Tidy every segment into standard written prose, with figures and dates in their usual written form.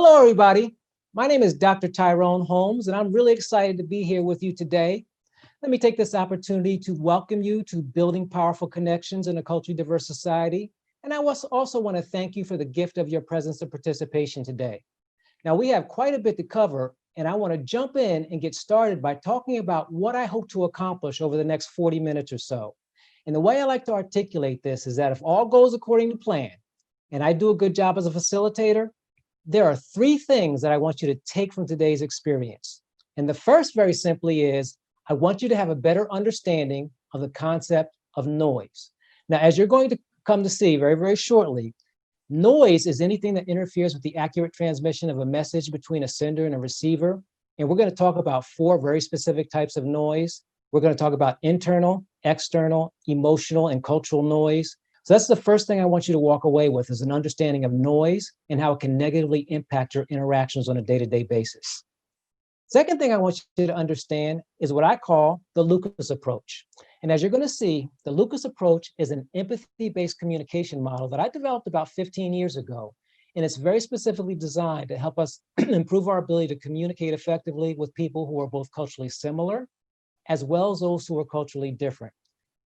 Hello, everybody. My name is Dr. Tyrone Holmes, and I'm really excited to be here with you today. Let me take this opportunity to welcome you to Building Powerful Connections in a Culturally Diverse Society. And I also want to thank you for the gift of your presence and participation today. Now, we have quite a bit to cover, and I want to jump in and get started by talking about what I hope to accomplish over the next 40 minutes or so. And the way I like to articulate this is that if all goes according to plan, and I do a good job as a facilitator, there are three things that I want you to take from today's experience. And the first, very simply, is I want you to have a better understanding of the concept of noise. Now, as you're going to come to see very, very shortly, noise is anything that interferes with the accurate transmission of a message between a sender and a receiver. And we're going to talk about four very specific types of noise. We're going to talk about internal, external, emotional, and cultural noise. So that's the first thing I want you to walk away with, is an understanding of noise and how it can negatively impact your interactions on a day-to-day basis. Second thing I want you to understand is what I call the L.U.C.A.S approach. And as you're going to see, the L.U.C.A.S approach is an empathy-based communication model that I developed about 15 years ago. And it's very specifically designed to help us improve our ability to communicate effectively with people who are both culturally similar, as well as those who are culturally different.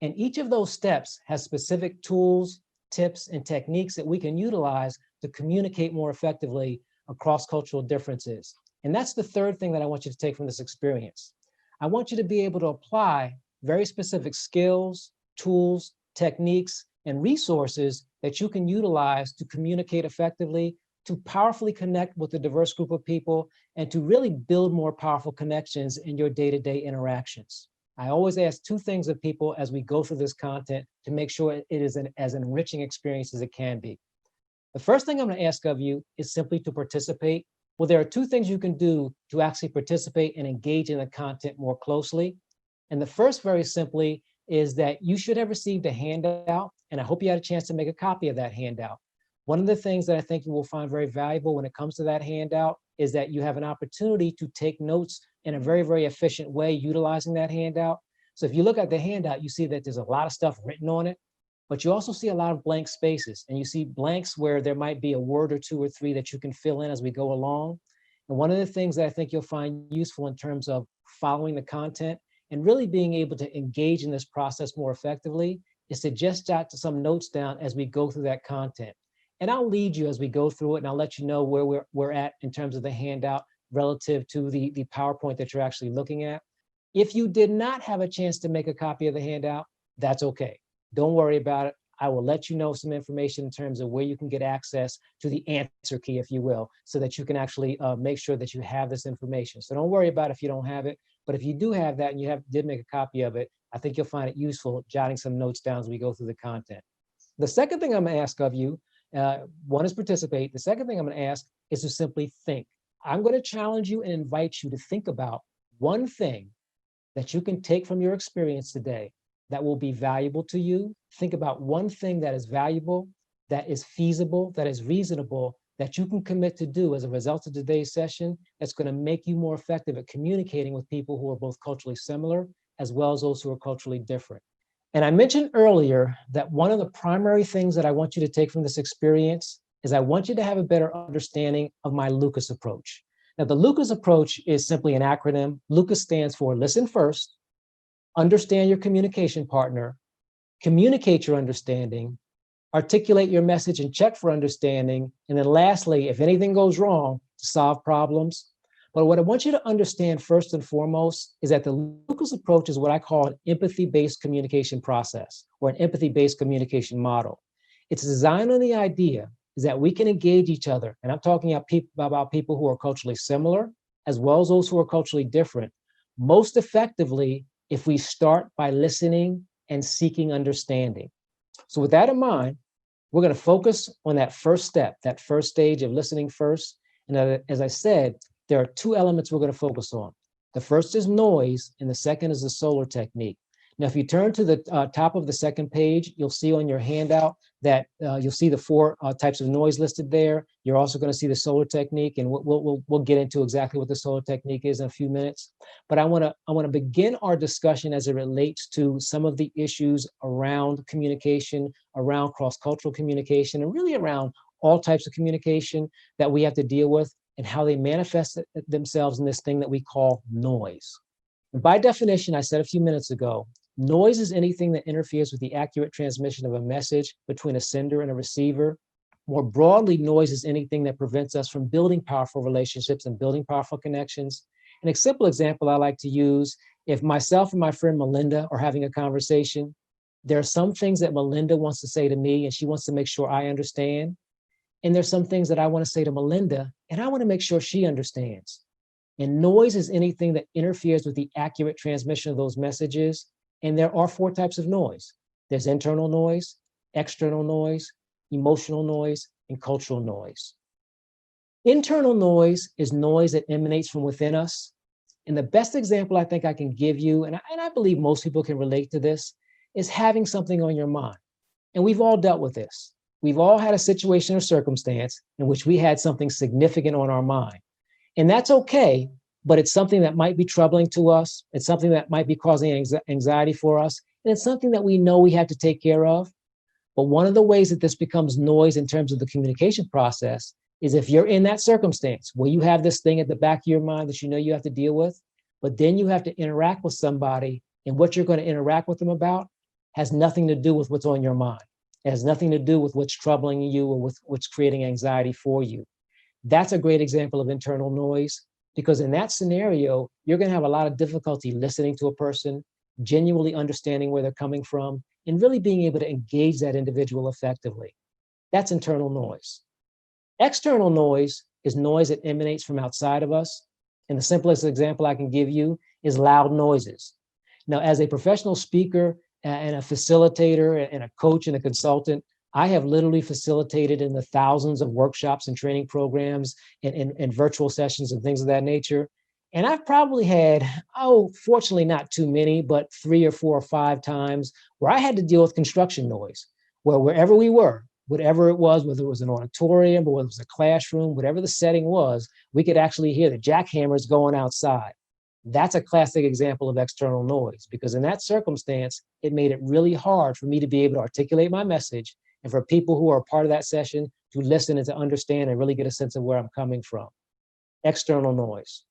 And each of those steps has specific tools, tips, and techniques that we can utilize to communicate more effectively across cultural differences. And that's the third thing that I want you to take from this experience. I want you to be able to apply very specific skills, tools, techniques, and resources that you can utilize to communicate effectively, to powerfully connect with a diverse group of people, and to really build more powerful connections in your day-to-day interactions. I always ask two things of people as we go through this content to make sure it is as enriching experience as it can be. The first thing I'm going to ask of you is simply to participate. Well, there are two things you can do to actually participate and engage in the content more closely. And the first, very simply, is that you should have received a handout, and I hope you had a chance to make a copy of that handout. One of the things that I think you will find very valuable when it comes to that handout is that you have an opportunity to take notes in a very, very efficient way utilizing that handout. So if you look at the handout, you see that there's a lot of stuff written on it, but you also see a lot of blank spaces, and you see blanks where there might be a word or two or three that you can fill in as we go along. And one of the things that I think you'll find useful in terms of following the content and really being able to engage in this process more effectively is to just jot some notes down as we go through that content. And I'll lead you as we go through it, and I'll let you know where we're at in terms of the handout relative to the PowerPoint that you're actually looking at. If you did not have a chance to make a copy of the handout, that's okay. Don't worry about it. I will let you know some information in terms of where you can get access to the answer key, if you will, so that you can actually make sure that you have this information. So don't worry about it if you don't have it. But if you do have that and you did make a copy of it, I think you'll find it useful jotting some notes down as we go through the content. The second thing I'm going to ask of you, one is participate. The second thing I'm going to ask is to simply think. I'm going to challenge you and invite you to think about one thing that you can take from your experience today that will be valuable to you. Think about one thing that is valuable, that is feasible, that is reasonable, that you can commit to do as a result of today's session that's going to make you more effective at communicating with people who are both culturally similar as well as those who are culturally different. And I mentioned earlier that one of the primary things that I want you to take from this experience is I want you to have a better understanding of my L.U.C.A.S approach. Now, the L.U.C.A.S approach is simply an acronym. L.U.C.A.S stands for listen first, understand your communication partner, communicate your understanding, articulate your message and check for understanding, and then lastly, if anything goes wrong, to solve problems. But what I want you to understand first and foremost is that the L.U.C.A.S approach is what I call an empathy-based communication process or an empathy-based communication model. It's designed on the idea is that we can engage each other, and I'm talking about people who are culturally similar as well as those who are culturally different, most effectively if we start by listening and seeking understanding. So with that in mind, we're going to focus on that first step, that first stage of listening first. And as I said, there are two elements we're going to focus on. The first is noise, and the second is the solar technique. Now, if you turn to the top of the second page, you'll see on your handout that you'll see the four types of noise listed there. You're also going to see the solar technique, and we'll get into exactly what the solar technique is in a few minutes. But I want to begin our discussion as it relates to some of the issues around communication, around cross-cultural communication, and really around all types of communication that we have to deal with, and how they manifest themselves in this thing that we call noise. And by definition, I said a few minutes ago, noise is anything that interferes with the accurate transmission of a message between a sender and a receiver. More broadly, noise is anything that prevents us from building powerful relationships and building powerful connections. And a simple example I like to use, if myself and my friend Melinda are having a conversation, there are some things that Melinda wants to say to me and she wants to make sure I understand. And there's some things that I want to say to Melinda and I want to make sure she understands. And noise is anything that interferes with the accurate transmission of those messages. And there are 4 types of noise. There's internal noise, external noise, emotional noise, and cultural noise. Internal noise is noise that emanates from within us. And the best example I think I can give you, and I believe most people can relate to this, is having something on your mind. And we've all dealt with this. We've all had a situation or circumstance in which we had something significant on our mind. And that's okay, but it's something that might be troubling to us. It's something that might be causing anxiety for us. And it's something that we know we have to take care of. But one of the ways that this becomes noise in terms of the communication process is if you're in that circumstance where you have this thing at the back of your mind that you know you have to deal with, but then you have to interact with somebody, and what you're going to interact with them about has nothing to do with what's on your mind. It has nothing to do with what's troubling you or with what's creating anxiety for you. That's a great example of internal noise, because in that scenario, you're going to have a lot of difficulty listening to a person, genuinely understanding where they're coming from, and really being able to engage that individual effectively. That's internal noise. External noise is noise that emanates from outside of us. And the simplest example I can give you is loud noises. Now, as a professional speaker and a facilitator and a coach and a consultant, I have literally facilitated in the thousands of workshops and training programs and virtual sessions and things of that nature. And I've probably had, fortunately not too many, but 3 or 4 or 5 times where I had to deal with construction noise, where wherever we were, whatever it was, whether it was an auditorium or whether it was a classroom, whatever the setting was, we could actually hear the jackhammers going outside. That's a classic example of external noise, because in that circumstance, it made it really hard for me to be able to articulate my message and for people who are a part of that session to listen and to understand and really get a sense of where I'm coming from. External noise.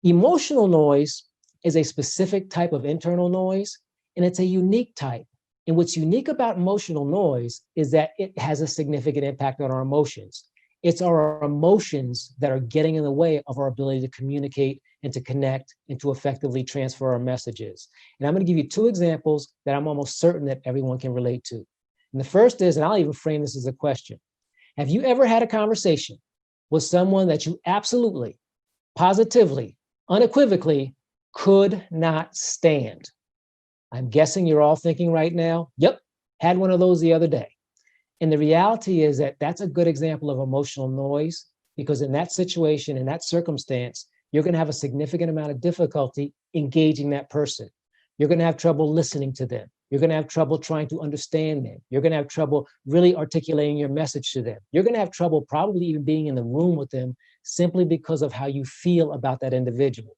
Emotional noise is a specific type of internal noise, and it's a unique type. And what's unique about emotional noise is that it has a significant impact on our emotions. It's our emotions that are getting in the way of our ability to communicate and to connect and to effectively transfer our messages. And I'm going to give you 2 examples that I'm almost certain that everyone can relate to. And the first is, and I'll even frame this as a question. Have you ever had a conversation with someone that you absolutely, positively, unequivocally could not stand? I'm guessing you're all thinking right now, yep, had one of those the other day. And the reality is that that's a good example of emotional noise, because in that situation, in that circumstance, you're going to have a significant amount of difficulty engaging that person. You're going to have trouble listening to them. You're going to have trouble trying to understand them. You're going to have trouble really articulating your message to them. You're going to have trouble probably even being in the room with them simply because of how you feel about that individual.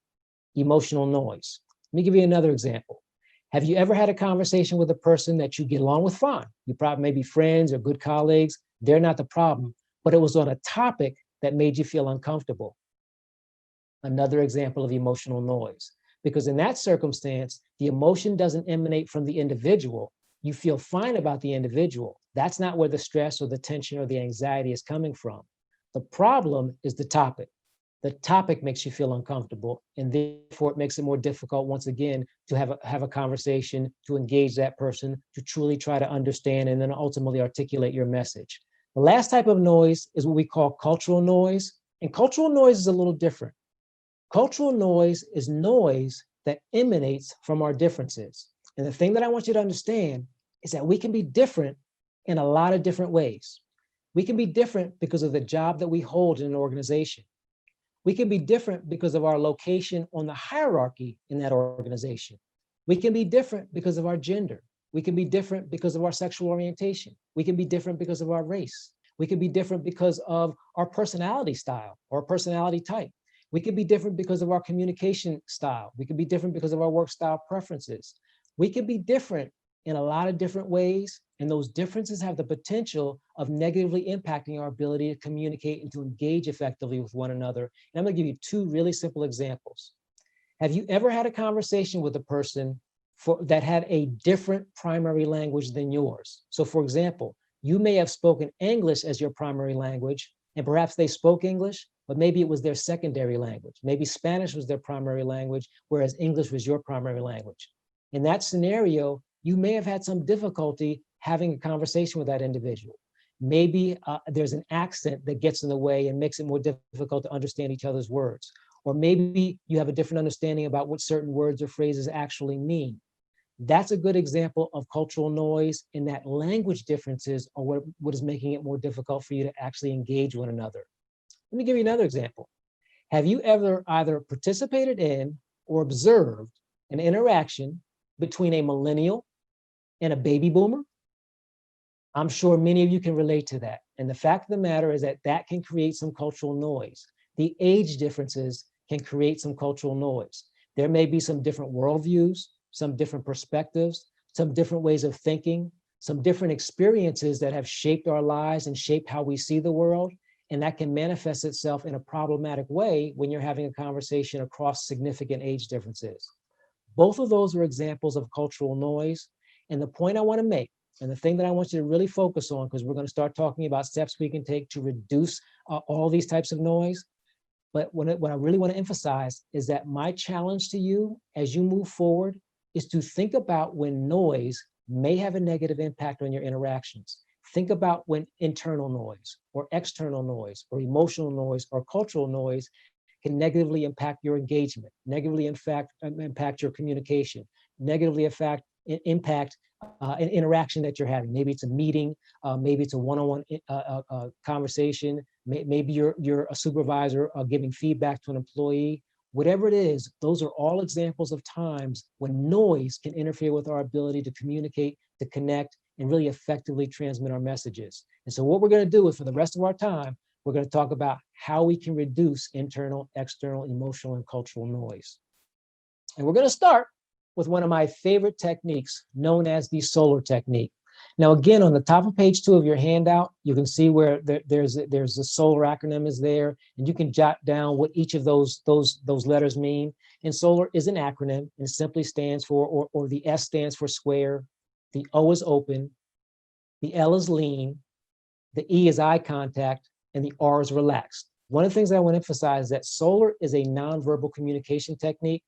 Emotional noise. Let me give you another example. Have you ever had a conversation with a person that you get along with fine? You probably may be friends or good colleagues. They're not the problem, but it was on a topic that made you feel uncomfortable. Another example of emotional noise. Because in that circumstance, the emotion doesn't emanate from the individual. You feel fine about the individual. That's not where the stress or the tension or the anxiety is coming from. The problem is the topic. The topic makes you feel uncomfortable, and therefore it makes it more difficult, once again, to have a conversation, to engage that person, to truly try to understand, and then ultimately articulate your message. The last type of noise is what we call cultural noise, and cultural noise is a little different. Cultural noise is noise that emanates from our differences. And the thing that I want you to understand is that we can be different in a lot of different ways. We can be different because of the job that we hold in an organization. We can be different because of our location on the hierarchy in that organization. We can be different because of our gender. We can be different because of our sexual orientation. We can be different because of our race. We can be different because of our personality style or personality type. We can be different because of our communication style. We can be different because of our work style preferences. We can be different in a lot of different ways, And those differences have the potential of negatively impacting our ability to communicate and to engage effectively with one another. And I'm going to give you two really simple examples. Have you ever had a conversation with a person that had a different primary language than yours? So for example, you may have spoken English as your primary language, and perhaps they spoke English, but maybe it was their secondary language. Maybe Spanish was their primary language, whereas English was your primary language. In that scenario, you may have had some difficulty having a conversation with that individual. Maybe there's an accent that gets in the way and makes it more difficult to understand each other's words. Or maybe you have a different understanding about what certain words or phrases actually mean. That's a good example of cultural noise, in that language differences are what is making it more difficult for you to actually engage one another. Let me give you another example. Have you ever either participated in or observed an interaction between a millennial and a baby boomer? I'm sure many of you can relate to that. And the fact of the matter is that that can create some cultural noise. The age differences can create some cultural noise. There may be some different worldviews, some different perspectives, some different ways of thinking, some different experiences that have shaped our lives and shaped how we see the world. And that can manifest itself in a problematic way when you're having a conversation across significant age differences. Both of those are examples of cultural noise. And the point I want to make, and the thing that I want you to really focus on, because we're going to start talking about steps we can take to reduce all these types of noise. But what I really want to emphasize is that my challenge to you as you move forward is to think about when noise may have a negative impact on your interactions. Think about when internal noise or external noise or emotional noise or cultural noise can negatively impact your engagement, negatively impact your communication, negatively impact an interaction that you're having. Maybe it's a meeting, maybe it's a one-on-one conversation, maybe you're a supervisor giving feedback to an employee. Whatever it is, those are all examples of times when noise can interfere with our ability to communicate, to connect, and really effectively transmit our messages. And so what we're going to do is, for the rest of our time, we're going to talk about how we can reduce internal, external, emotional, and cultural noise. And we're going to start with one of my favorite techniques, known as the SOLAR technique. Now, again, on the top of page 2 of your handout, you can see where there's a SOLAR acronym is there, and you can jot down what each of those letters mean. And SOLAR is an acronym, and it simply stands for, or the S stands for square, the O is open, the L is lean, the E is eye contact, and the R is relaxed. One of the things I want to emphasize is that SOLAR is a nonverbal communication technique.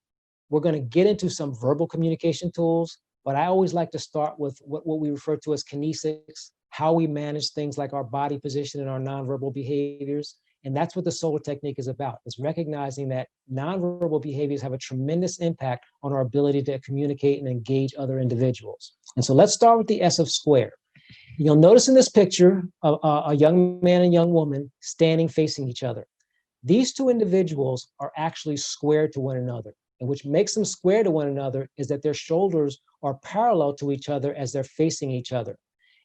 We're going to get into some verbal communication tools, but I always like to start with what we refer to as kinesics, how we manage things like our body position and our nonverbal behaviors. And that's what the SOLAR technique is about. It's recognizing that nonverbal behaviors have a tremendous impact on our ability to communicate and engage other individuals. And so let's start with the S of square. You'll notice in this picture a young man and young woman standing facing each other. These two individuals are actually square to one another. And which makes them square to one another is that their shoulders are parallel to each other as they're facing each other.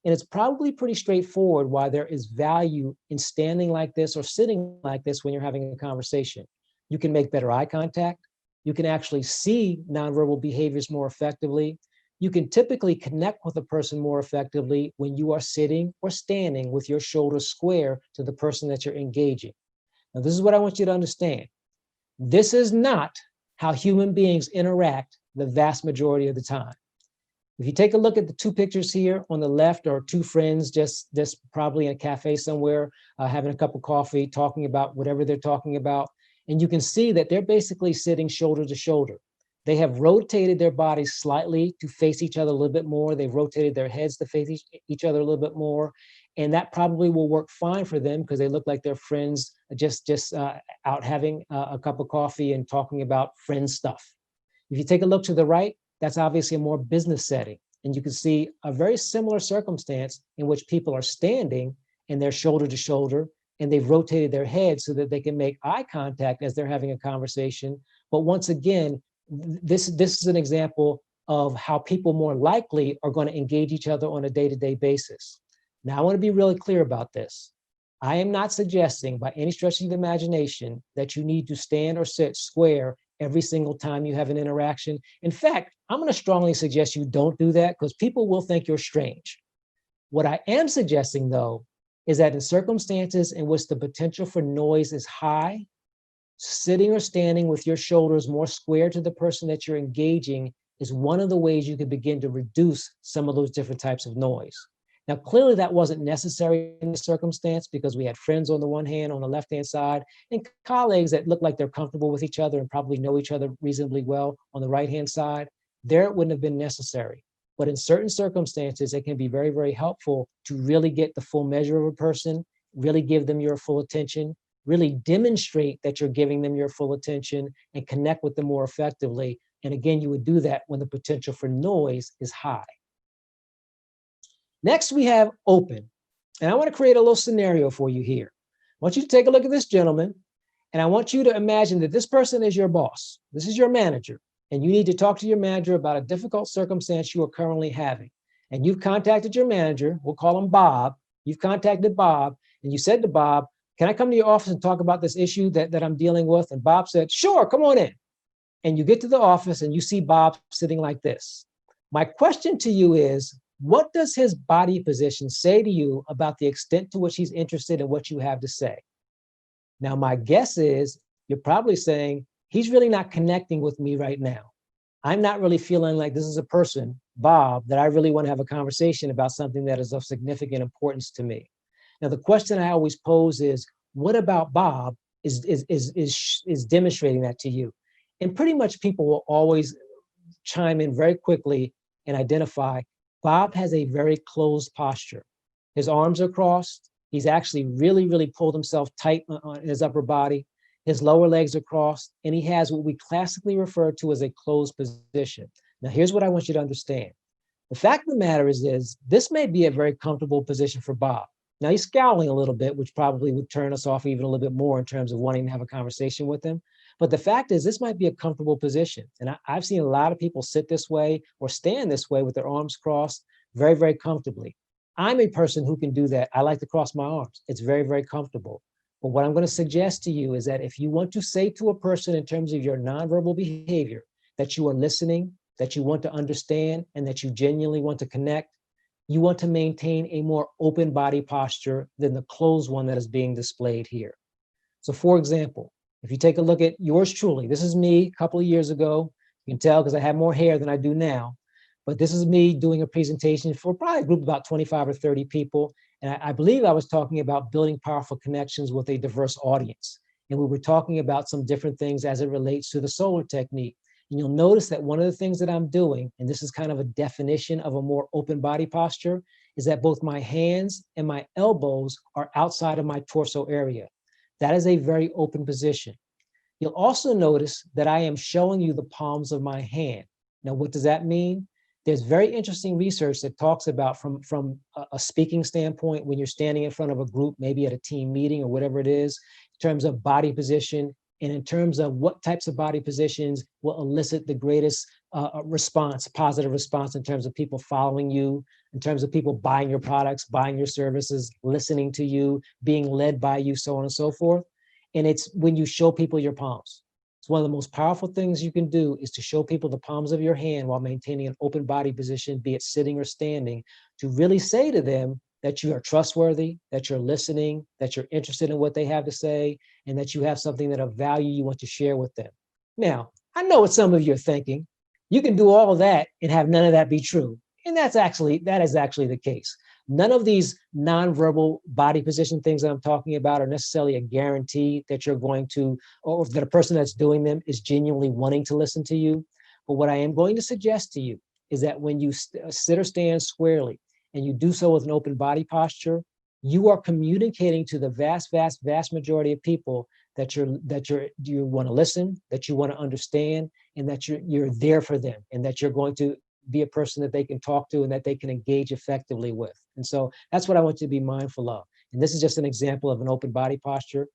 And it's probably pretty straightforward why there is value in standing like this or sitting like this when you're having a conversation. You can make better eye contact. You can actually see nonverbal behaviors more effectively. You can typically connect with a person more effectively when you are sitting or standing with your shoulders square to the person that you're engaging. Now, this is what I want you to understand. This is not how human beings interact the vast majority of the time. If you take a look at the two pictures here on the left, are two friends just probably in a cafe somewhere, having a cup of coffee, talking about whatever they're talking about. And you can see that they're basically sitting shoulder to shoulder. They have rotated their bodies slightly to face each other a little bit more. They've rotated their heads to face each other a little bit more. And that probably will work fine for them because they look like they're friends just out having a cup of coffee and talking about friend stuff. If you take a look to the right, that's obviously a more business setting. And you can see a very similar circumstance in which people are standing and they're shoulder to shoulder and they've rotated their heads so that they can make eye contact as they're having a conversation. But once again, this is an example of how people more likely are going to engage each other on a day-to-day basis. Now, I want to be really clear about this. I am not suggesting by any stretch of the imagination that you need to stand or sit square every single time you have an interaction. In fact, I'm going to strongly suggest you don't do that because people will think you're strange. What I am suggesting, though, is that in circumstances in which the potential for noise is high, sitting or standing with your shoulders more square to the person that you're engaging is one of the ways you can begin to reduce some of those different types of noise. Now, clearly that wasn't necessary in this circumstance because we had friends on the one hand, on the left-hand side, and colleagues that look like they're comfortable with each other and probably know each other reasonably well on the right-hand side. There it wouldn't have been necessary. But in certain circumstances, it can be very, very helpful to really get the full measure of a person, really give them your full attention, really demonstrate that you're giving them your full attention and connect with them more effectively. And again, you would do that when the potential for noise is high. Next, we have open. And I want to create a little scenario for you here. I want you to take a look at this gentleman, and I want you to imagine that this person is your boss. This is your manager, and you need to talk to your manager about a difficult circumstance you are currently having. And you've contacted your manager, we'll call him Bob. You've contacted Bob, and you said to Bob, can I come to your office and talk about this issue that I'm dealing with? And Bob said, sure, come on in. And you get to the office and you see Bob sitting like this. My question to you is, what does his body position say to you about the extent to which he's interested in what you have to say? Now, my guess is you're probably saying, he's really not connecting with me right now. I'm not really feeling like this is a person, Bob, that I really want to have a conversation about something that is of significant importance to me. Now, the question I always pose is, what about Bob is demonstrating that to you? And pretty much people will always chime in very quickly and identify, Bob has a very closed posture. His arms are crossed. He's actually really, really pulled himself tight on his upper body. His lower legs are crossed, and he has what we classically refer to as a closed position. Now, here's what I want you to understand. The fact of the matter is this may be a very comfortable position for Bob. Now, he's scowling a little bit, which probably would turn us off even a little bit more in terms of wanting to have a conversation with him. But the fact is, this might be a comfortable position. And I've seen a lot of people sit this way or stand this way with their arms crossed very, very comfortably. I'm a person who can do that. I like to cross my arms. It's very, very comfortable. But what I'm going to suggest to you is that if you want to say to a person in terms of your nonverbal behavior, that you are listening, that you want to understand, and that you genuinely want to connect, you want to maintain a more open body posture than the closed one that is being displayed here. So for example, if you take a look at yours truly, this is me a couple of years ago. You can tell because I have more hair than I do now, but this is me doing a presentation for probably a group of about 25 or 30 people. And I believe I was talking about building powerful connections with a diverse audience. And we were talking about some different things as it relates to the solar technique. And you'll notice that one of the things that I'm doing, and this is kind of a definition of a more open body posture, is that both my hands and my elbows are outside of my torso area. That is a very open position. You'll also notice that I am showing you the palms of my hand. Now, what does that mean? There's very interesting research that talks about from a speaking standpoint, when you're standing in front of a group, maybe at a team meeting or whatever it is, in terms of body position, and in terms of what types of body positions will elicit the greatest response, positive response in terms of people following you, in terms of people buying your products, buying your services, listening to you, being led by you, so on and so forth. And it's when you show people your palms. It's one of the most powerful things you can do is to show people the palms of your hand while maintaining an open body position, be it sitting or standing, to really say to them that you are trustworthy, that you're listening, that you're interested in what they have to say, and that you have something that of value you want to share with them. Now, I know what some of you are thinking. You can do all of that and have none of that be true. And that is actually the case. None of these nonverbal body position things that I'm talking about are necessarily a guarantee that you're going to, or that a person that's doing them is genuinely wanting to listen to you. But what I am going to suggest to you is that when you sit or stand squarely and you do so with an open body posture, you are communicating to the vast, vast, vast majority of people that you want to listen, that you want to understand, and that you're there for them, and that you're going to be a person that they can talk to and that they can engage effectively with. And so that's what I want you to be mindful of. And this is just an example of an open body posture.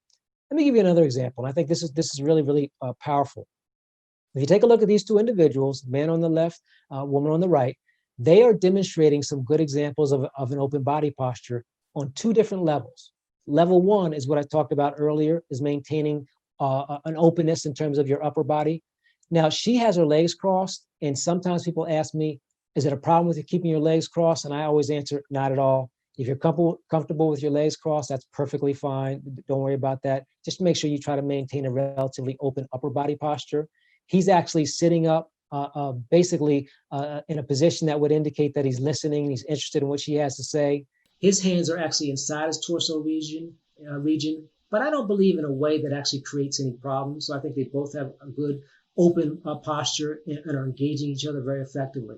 Let me give you another example. And I think this is really, really powerful. If you take a look at these two individuals, man on the left, woman on the right, they are demonstrating some good examples of an open body posture on two different levels. Level one is what I talked about earlier, is maintaining an openness in terms of your upper body. Now, she has her legs crossed, and sometimes people ask me, Is it a problem with you keeping your legs crossed? And I always answer, not at all. If you're comfortable with your legs crossed, that's perfectly fine. Don't worry about that. Just make sure you try to maintain a relatively open upper body posture. He's actually sitting up, basically in a position that would indicate that he's listening, he's interested in what she has to say. His hands are actually inside his torso region, but I don't believe in a way that actually creates any problems. So I think they both have a good open posture and are engaging each other very effectively.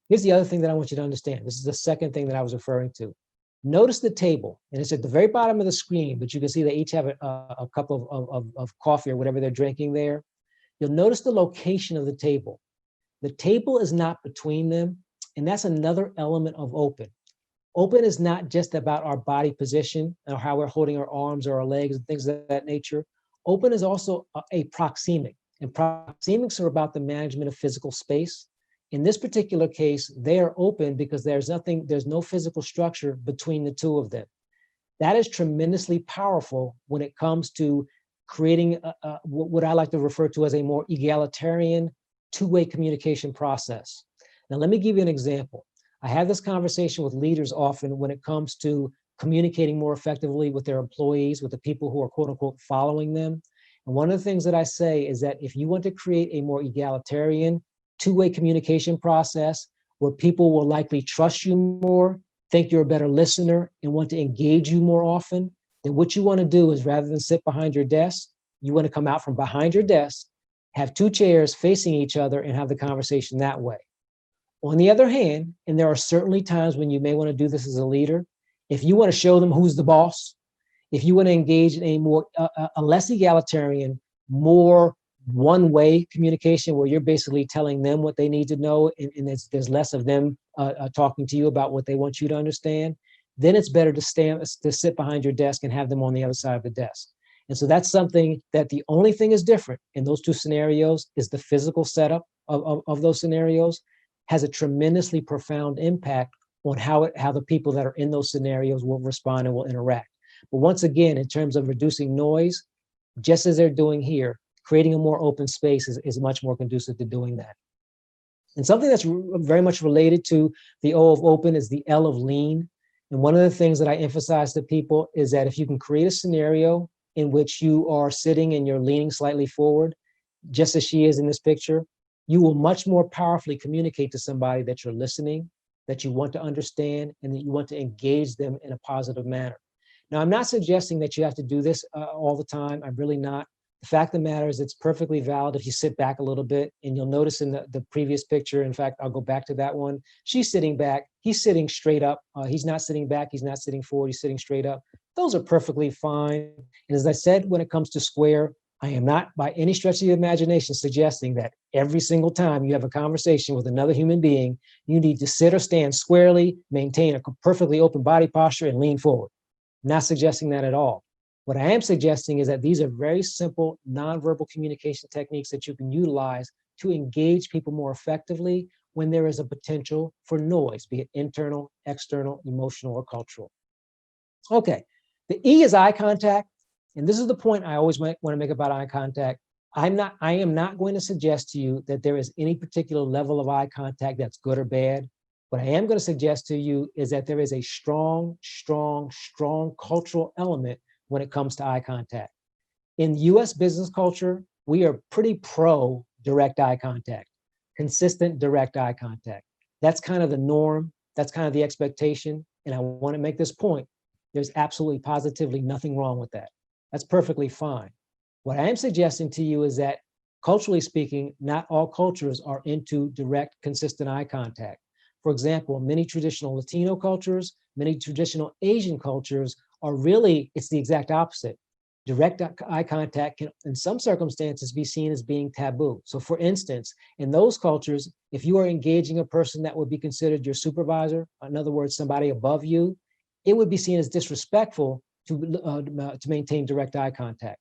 Here's the other thing that I want you to understand. This is the second thing that I was referring to. Notice the table, and it's at the very bottom of the screen, but you can see they each have a cup of coffee or whatever they're drinking there. You'll notice the location of the table. The table is not between them, and that's another element of open. Open is not just about our body position or how we're holding our arms or our legs and things of that nature. Open is also a proxemic, and proxemics are about the management of physical space. In this particular case, they are open because there's no physical structure between the two of them. That is tremendously powerful when it comes to creating what I like to refer to as a more egalitarian two-way communication process. Now, let me give you an example. I have this conversation with leaders often when it comes to communicating more effectively with their employees, with the people who are quote unquote following them. And one of the things that I say is that if you want to create a more egalitarian two-way communication process where people will likely trust you more, think you're a better listener, and want to engage you more often, then what you want to do is rather than sit behind your desk, you want to come out from behind your desk, have two chairs facing each other and have the conversation that way. On the other hand, and there are certainly times when you may want to do this as a leader, if you want to show them who's the boss, if you want to engage in a less egalitarian, more one-way communication where you're basically telling them what they need to know and there's less of them talking to you about what they want you to understand, then it's better to sit behind your desk and have them on the other side of the desk. And so that's something that the only thing is different in those two scenarios is the physical setup of those scenarios has a tremendously profound impact on how the people that are in those scenarios will respond and will interact. But once again, in terms of reducing noise, just as they're doing here, creating a more open space is much more conducive to doing that. And something that's very much related to the O of open is the L of lean. And one of the things that I emphasize to people is that if you can create a scenario in which you are sitting and you're leaning slightly forward, just as she is in this picture, you will much more powerfully communicate to somebody that you're listening, that you want to understand, and that you want to engage them in a positive manner. Now, I'm not suggesting that you have to do this all the time. I'm really not. The fact of the matter is it's perfectly valid if you sit back a little bit, and you'll notice in the previous picture, in fact, I'll go back to that one. She's sitting back, he's sitting straight up. He's not sitting back, he's not sitting forward, he's sitting straight up. Those are perfectly fine. And as I said, when it comes to square, I am not by any stretch of the imagination suggesting that every single time you have a conversation with another human being, you need to sit or stand squarely, maintain a perfectly open body posture, and lean forward. I'm not suggesting that at all. What I am suggesting is that these are very simple nonverbal communication techniques that you can utilize to engage people more effectively when there is a potential for noise, be it internal, external, emotional, or cultural. Okay, the E is eye contact. And this is the point I always want to make about eye contact. I am not going to suggest to you that there is any particular level of eye contact that's good or bad. What I am going to suggest to you is that there is a strong cultural element when it comes to eye contact. In US business culture, we are pretty pro direct eye contact, consistent direct eye contact. That's kind of the norm. That's kind of the expectation. And I want to make this point. There's absolutely positively nothing wrong with that. That's perfectly fine. What I am suggesting to you is that, culturally speaking, not all cultures are into direct, consistent eye contact. For example, many traditional Latino cultures, many traditional Asian cultures are really, it's the exact opposite. Direct eye contact can, in some circumstances, be seen as being taboo. So for instance, in those cultures, if you are engaging a person that would be considered your supervisor, in other words, somebody above you, it would be seen as disrespectful to maintain direct eye contact.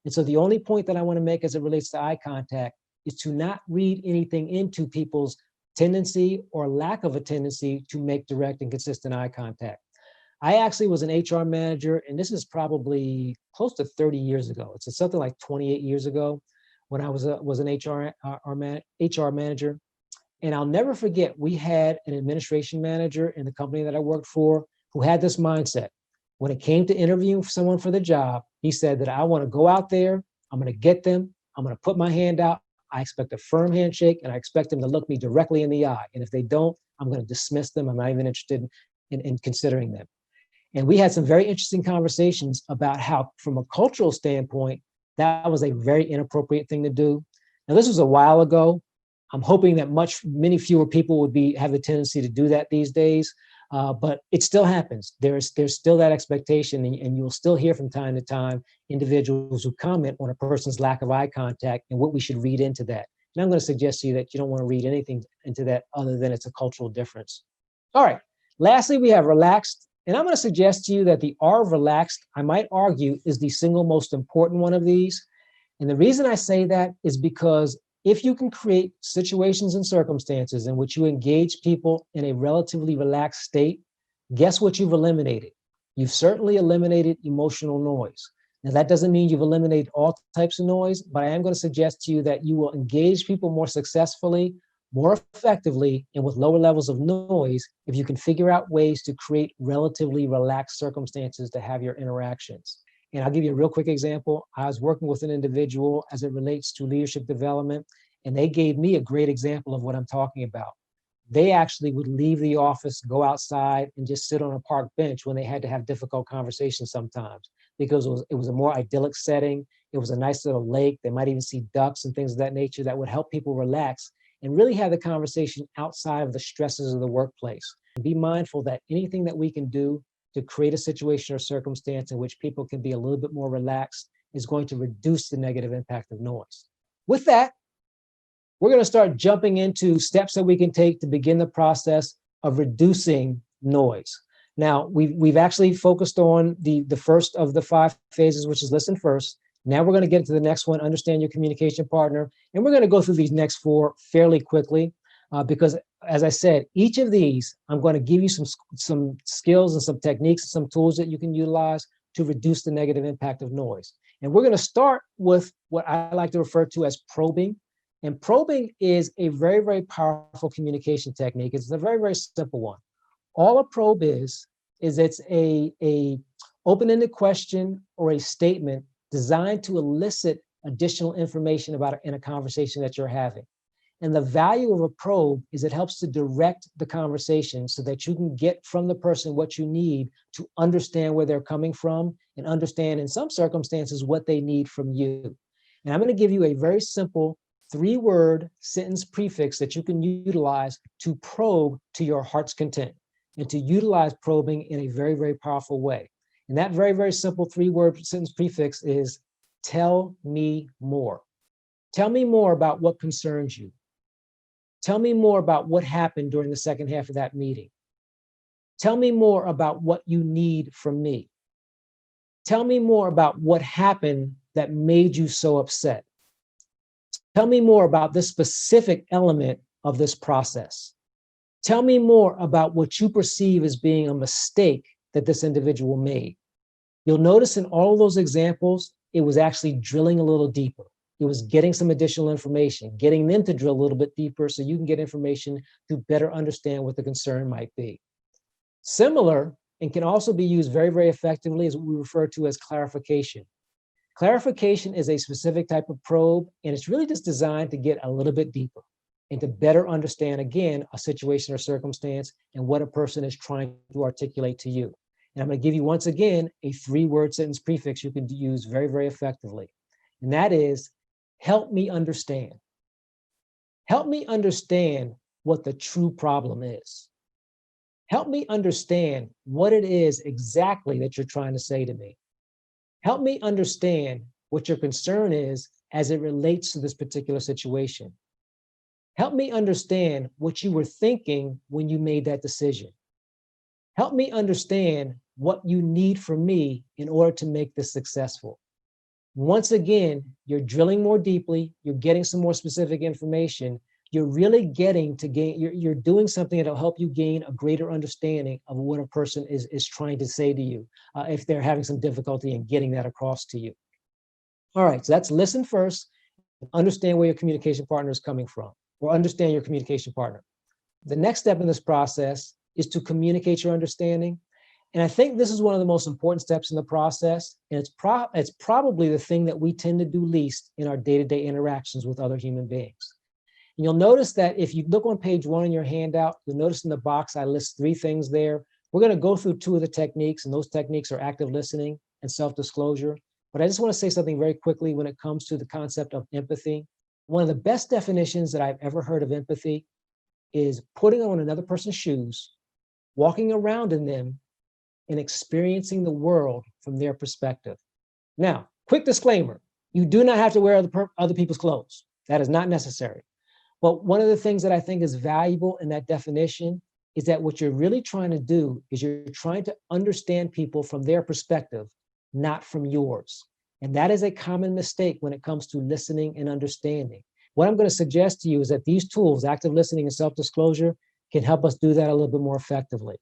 And so the only point that I want to make as it relates to eye contact is to not read anything into people's tendency or lack of a tendency to make direct and consistent eye contact. I actually was an HR manager, and this is probably close to 30 years ago. It's something like 28 years ago when I was an HR manager. And I'll never forget, we had an administration manager in the company that I worked for who had this mindset. When it came to interviewing someone for the job, he said that I want to go out there, I'm going to get them, I'm going to put my hand out, I expect a firm handshake, and I expect them to look me directly in the eye. And if they don't, I'm going to dismiss them. I'm not even interested in considering them. And we had some very interesting conversations about how, from a cultural standpoint, that was a very inappropriate thing to do. Now, this was a while ago. I'm hoping that many fewer people would have the tendency to do that these days, but it still happens. There's still that expectation, and you'll still hear from time to time individuals who comment on a person's lack of eye contact and what we should read into that. And I'm going to suggest to you that you don't want to read anything into that other than it's a cultural difference. All right. Lastly, we have relaxed. And I'm going to suggest to you that the R of relaxed, I might argue, is the single most important one of these. And the reason I say that is because if you can create situations and circumstances in which you engage people in a relatively relaxed state, guess what you've eliminated? You've certainly eliminated emotional noise. Now, that doesn't mean you've eliminated all types of noise, but I am going to suggest to you that you will engage people more successfully, more effectively, and with lower levels of noise if you can figure out ways to create relatively relaxed circumstances to have your interactions. And I'll give you a real quick example. I was working with an individual as it relates to leadership development, and they gave me a great example of what I'm talking about. They actually would leave the office, go outside, and just sit on a park bench when they had to have difficult conversations sometimes, because it was a more idyllic setting. It was a nice little lake. They might even see ducks and things of that nature that would help people relax and really have the conversation outside of the stresses of the workplace. And be mindful that anything that we can do to create a situation or circumstance in which people can be a little bit more relaxed is going to reduce the negative impact of noise. With that, we're going to start jumping into steps that we can take to begin the process of reducing noise. Now, we've actually focused on the first of the 5 phases, which is listen first. Now we're going to get to the next one, understand your communication partner. And we're going to go through these next 4 fairly quickly because, as I said, each of these, I'm going to give you some skills and some techniques and some tools that you can utilize to reduce the negative impact of noise. And we're going to start with what I like to refer to as probing. And probing is a very, very powerful communication technique. It's a very, very simple one. All a probe is it's a open-ended question or a statement designed to elicit additional information about in a conversation that you're having. And the value of a probe is it helps to direct the conversation so that you can get from the person what you need to understand where they're coming from and understand in some circumstances what they need from you. And I'm going to give you a very simple 3-word sentence prefix that you can utilize to probe to your heart's content and to utilize probing in a very, very powerful way. And that very, very simple 3-word sentence prefix is tell me more. Tell me more about what concerns you. Tell me more about what happened during the second half of that meeting. Tell me more about what you need from me. Tell me more about what happened that made you so upset. Tell me more about this specific element of this process. Tell me more about what you perceive as being a mistake that this individual made. You'll notice in all of those examples, it was actually drilling a little deeper. It was getting some additional information, getting them to drill a little bit deeper so you can get information to better understand what the concern might be. Similar, and can also be used very, very effectively, is what we refer to as clarification. Clarification is a specific type of probe, and it's really just designed to get a little bit deeper and to better understand, again, a situation or circumstance and what a person is trying to articulate to you. And I'm going to give you, once again, a 3-word sentence prefix you can use very, very effectively. And that is, help me understand. Help me understand what the true problem is. Help me understand what it is exactly that you're trying to say to me. Help me understand what your concern is as it relates to this particular situation. Help me understand what you were thinking when you made that decision. Help me understand what you need from me in order to make this successful. Once again, you're drilling more deeply, you're getting some more specific information, you're really getting to gain, you're doing something that'll help you gain a greater understanding of what a person is trying to say to you if they're having some difficulty in getting that across to you. All right, so that's listen first, understand where your communication partner is coming from. or understand your communication partner. The next step in this process is to communicate your understanding. And I think this is one of the most important steps in the process. And it's probably the thing that we tend to do least in our day-to-day interactions with other human beings. And you'll notice that if you look on page 1 in your handout, you'll notice in the box, I list 3 things there. We're going to go through 2 of the techniques, and those techniques are active listening and self-disclosure. But I just want to say something very quickly when it comes to the concept of empathy. One of the best definitions that I've ever heard of empathy is putting on another person's shoes, walking around in them, and experiencing the world from their perspective. Now, quick disclaimer, you do not have to wear other people's clothes. That is not necessary. But one of the things that I think is valuable in that definition is that what you're really trying to do is you're trying to understand people from their perspective, not from yours. And that is a common mistake when it comes to listening and understanding. What I'm going to suggest to you is that these tools, active listening and self-disclosure, can help us do that a little bit more effectively.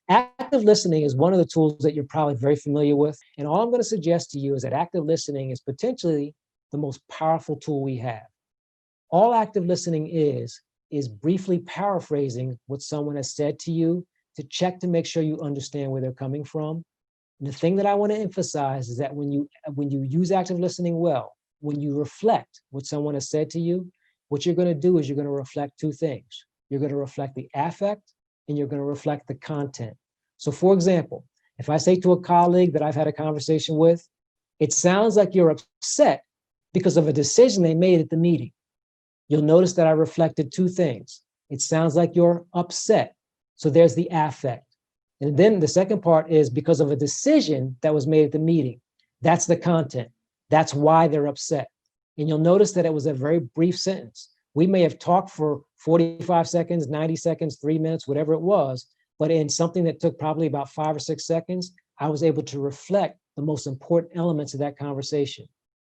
Active listening is one of the tools that you're probably very familiar with. And all I'm going to suggest to you is that active listening is potentially the most powerful tool we have. All active listening is briefly paraphrasing what someone has said to you to check to make sure you understand where they're coming from. And the thing that I want to emphasize is that when you use active listening well, when you reflect what someone has said to you, what you're going to do is you're going to reflect 2 things. You're going to reflect the affect and you're going to reflect the content. So for example, if I say to a colleague that I've had a conversation with, it sounds like you're upset because of a decision they made at the meeting. You'll notice that I reflected 2 things. It sounds like you're upset. So there's the affect. And then the second part is because of a decision that was made at the meeting. That's the content. That's why they're upset. And you'll notice that it was a very brief sentence. We may have talked for 45 seconds, 90 seconds, 3 minutes, whatever it was, but in something that took probably about 5 or 6 seconds, I was able to reflect the most important elements of that conversation.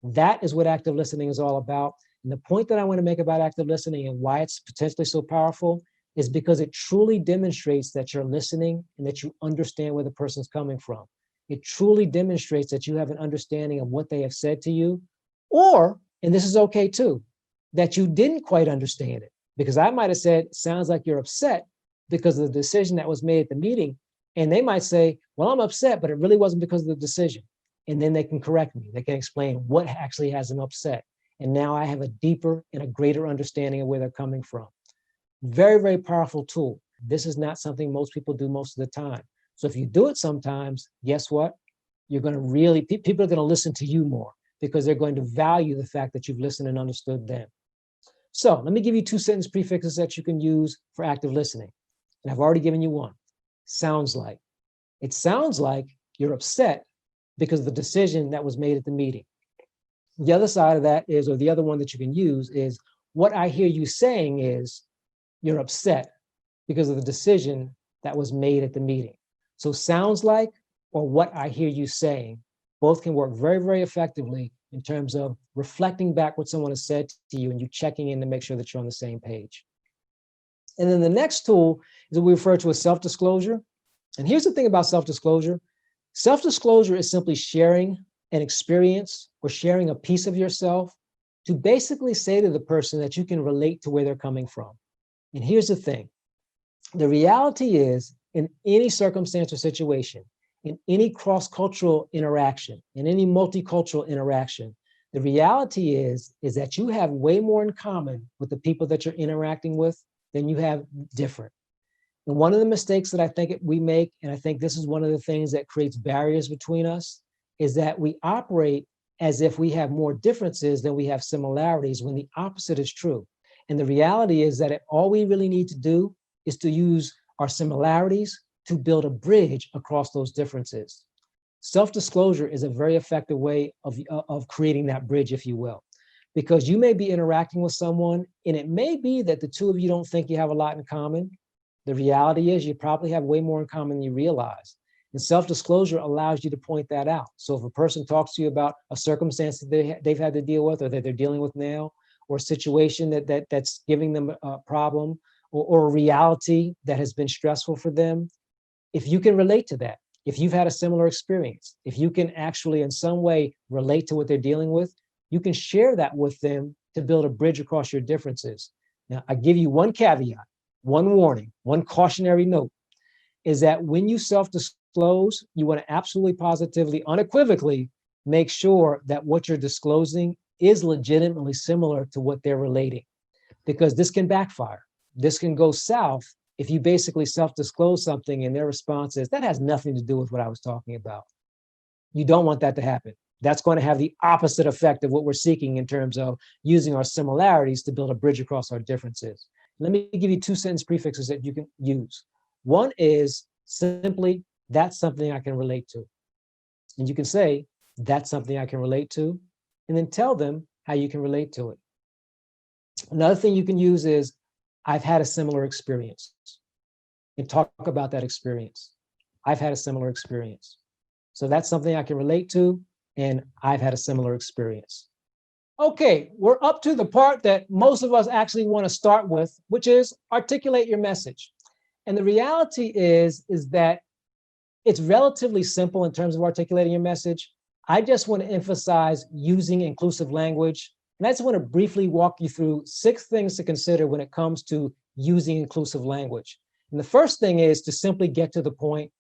That is what active listening is all about. And the point that I want to make about active listening and why it's potentially so powerful is because it truly demonstrates that you're listening and that you understand where the person's coming from. It truly demonstrates that you have an understanding of what they have said to you, or, and this is okay too, that you didn't quite understand it. Because I might have said, sounds like you're upset because of the decision that was made at the meeting. And they might say, well, I'm upset, but it really wasn't because of the decision. And then they can correct me. They can explain what actually has them upset. And now I have a deeper and a greater understanding of where they're coming from. Very, very powerful tool. This is not something most people do most of the time. So if you do it sometimes, guess what? You're going to really, people are going to listen to you more because they're going to value the fact that you've listened and understood them. So let me give you 2 sentence prefixes that you can use for active listening. And I've already given you one. Sounds like. It sounds like you're upset because of the decision that was made at the meeting. The other side of that is, or the other one that you can use is, what I hear you saying is you're upset because of the decision that was made at the meeting. So sounds like, or what I hear you saying, both can work very, very effectively in terms of reflecting back what someone has said to you and you checking in to make sure that you're on the same page. And then the next tool is what we refer to as self-disclosure. And here's the thing about self-disclosure. Self-disclosure is simply sharing an experience or sharing a piece of yourself to basically say to the person that you can relate to where they're coming from. And here's the thing. The reality is, in any circumstance or situation, in any cross-cultural interaction, in any multicultural interaction, the reality is that you have way more in common with the people that you're interacting with than you have different. And one of the mistakes that I think we make, and I think this is one of the things that creates barriers between us, is that we operate as if we have more differences than we have similarities, when the opposite is true. And the reality is that all we really need to do is to use our similarities to build a bridge across those differences. Self-disclosure is a very effective way of creating that bridge, if you will, because you may be interacting with someone and it may be that the two of you don't think you have a lot in common. The reality is you probably have way more in common than you realize. And self-disclosure allows you to point that out. So if a person talks to you about a circumstance that they've had to deal with or that they're dealing with now, or a situation that's giving them a problem, or a reality that has been stressful for them, if you can relate to that, if you've had a similar experience, if you can actually in some way relate to what they're dealing with, you can share that with them to build a bridge across your differences. Now, I give you one caveat, one warning, one cautionary note, is that when you self-disclose, you want to absolutely, positively, unequivocally make sure that what you're disclosing is legitimately similar to what they're relating, because this can backfire. This can go south if you basically self-disclose something and their response is, that has nothing to do with what I was talking about. You don't want that to happen. That's going to have the opposite effect of what we're seeking in terms of using our similarities to build a bridge across our differences. Let me give you two sentence prefixes that you can use. One is simply, that's something I can relate to. And you can say, that's something I can relate to, and then tell them how you can relate to it. Another thing you can use is, I've had a similar experience, and talk about that experience. I've had a similar experience. So that's something I can relate to, and I've had a similar experience. Okay, we're up to the part that most of us actually want to start with, which is articulate your message. And the reality is that it's relatively simple in terms of articulating your message. I just want to emphasize using inclusive language. And I just want to briefly walk you through 6 things to consider when it comes to using inclusive language. And the first thing is to simply get to the point.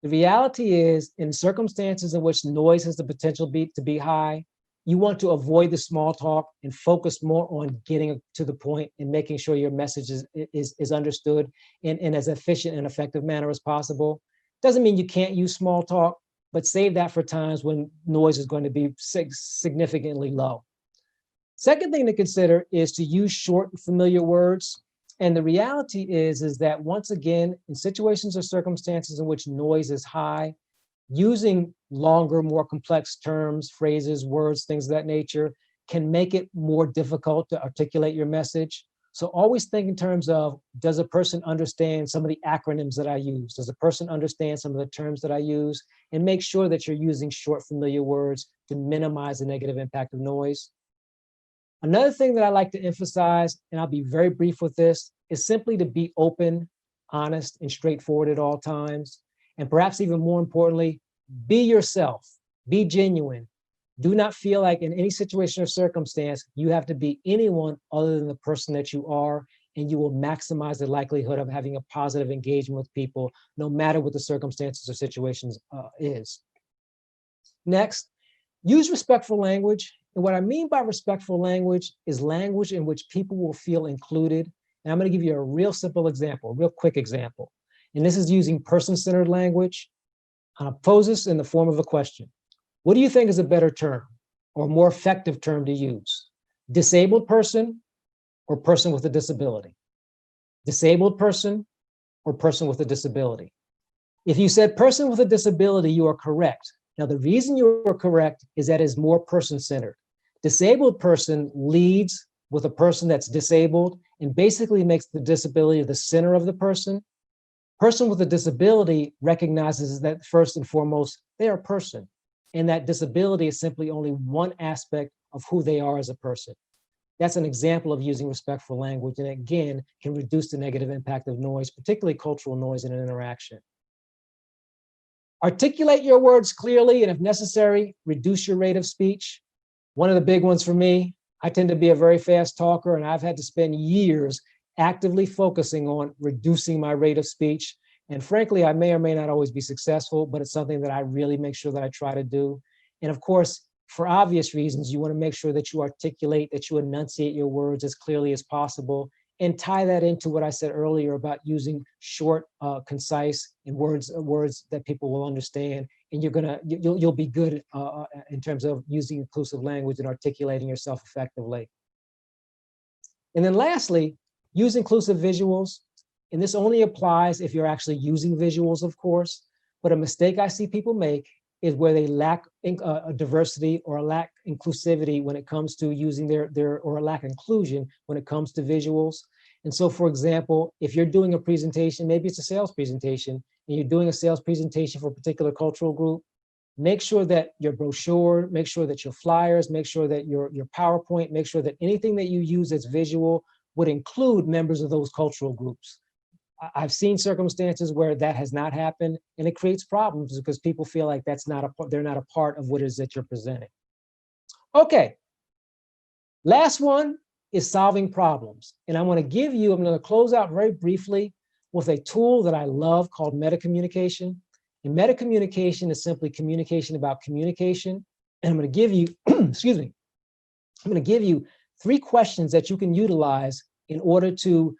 The reality is, in circumstances in which noise has the potential to be high, you want to avoid the small talk and focus more on getting to the point and making sure your message is understood in as efficient and effective manner as possible. Doesn't mean you can't use small talk, but save that for times when noise is going to be significantly low. Second thing to consider is to use short and familiar words. And the reality is that, once again, in situations or circumstances in which noise is high, using longer, more complex terms, phrases, words, things of that nature can make it more difficult to articulate your message. So always think in terms of, does a person understand some of the acronyms that I use? Does a person understand some of the terms that I use? And make sure that you're using short, familiar words to minimize the negative impact of noise. Another thing that I like to emphasize, and I'll be very brief with this, is simply to be open, honest, and straightforward at all times. And perhaps even more importantly, be yourself, be genuine. Do not feel like in any situation or circumstance, you have to be anyone other than the person that you are, and you will maximize the likelihood of having a positive engagement with people, no matter what the circumstances or situations is. Next, use respectful language. And what I mean by respectful language is language in which people will feel included. And I'm going to give you a real simple example, a real quick example. And this is using person-centered language. I'll pose this in the form of a question. What do you think is a better term or a more effective term to use? Disabled person or person with a disability? Disabled person or person with a disability? If you said person with a disability, you are correct. Now, the reason you are correct is that it's more person-centered. Disabled person leads with a person that's disabled and basically makes the disability the center of the person. Person with a disability recognizes that first and foremost, they are a person, and that disability is simply only one aspect of who they are as a person. That's an example of using respectful language, and again, can reduce the negative impact of noise, particularly cultural noise in an interaction. Articulate your words clearly, and if necessary, reduce your rate of speech. One of the big ones for me, I tend to be a very fast talker, and I've had to spend years actively focusing on reducing my rate of speech. And frankly, I may or may not always be successful, but it's something that I really make sure that I try to do. And of course, for obvious reasons, you want to make sure that you articulate, that you enunciate your words as clearly as possible, and tie that into what I said earlier about using short, concise, and words that people will understand. And you'll be good in terms of using inclusive language and articulating yourself effectively. And then lastly, use inclusive visuals. And this only applies if you're actually using visuals, of course. But a mistake I see people make is where they lack diversity or lack inclusivity when it comes to using or lack inclusion when it comes to visuals. And so, for example, if you're doing a presentation, maybe it's a sales presentation, and you're doing a sales presentation for a particular cultural group, make sure that your brochure, make sure that your flyers, make sure that your PowerPoint, make sure that anything that you use that's visual would include members of those cultural groups. I've seen circumstances where that has not happened, and it creates problems because people feel like they're not a part of what it is that you're presenting. Okay, last one is solving problems. And I'm going to close out very briefly with a tool that I love called metacommunication. And metacommunication is simply communication about communication. And I'm going to give you, excuse me, I'm going to give you 3 questions that you can utilize in order to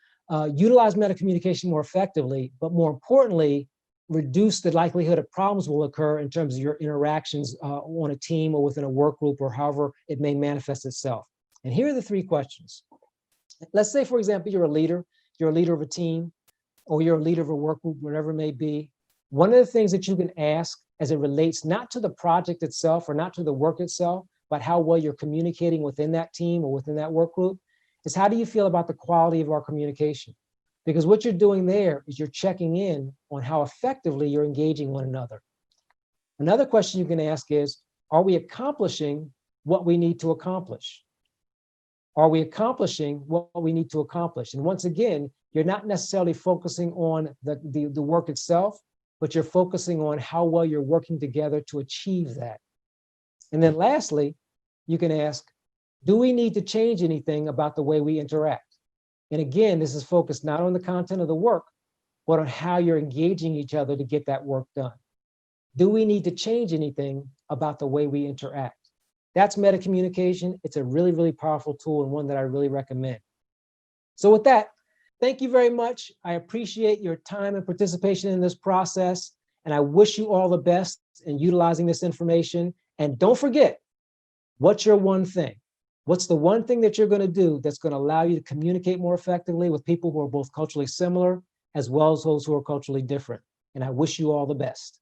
utilize metacommunication more effectively, but more importantly, reduce the likelihood of problems will occur in terms of your interactions on a team or within a work group or however it may manifest itself. And here are the 3 questions. Let's say, for example, you're a leader of a team, or you're a leader of a work group, whatever it may be. One of the things that you can ask as it relates not to the project itself or not to the work itself, but how well you're communicating within that team or within that work group, is how do you feel about the quality of our communication? Because what you're doing there is you're checking in on how effectively you're engaging one another. Another question you can ask is, are we accomplishing what we need to accomplish? Are we accomplishing what we need to accomplish? And once again, you're not necessarily focusing on the work itself, but you're focusing on how well you're working together to achieve that. And then lastly, you can ask, do we need to change anything about the way we interact? And again, this is focused not on the content of the work, but on how you're engaging each other to get that work done. Do we need to change anything about the way we interact? That's metacommunication. It's a really, really powerful tool and one that I really recommend. So with that, thank you very much. I appreciate your time and participation in this process, and I wish you all the best in utilizing this information. And don't forget, what's your one thing? What's the one thing that you're going to do that's going to allow you to communicate more effectively with people who are both culturally similar as well as those who are culturally different? And I wish you all the best.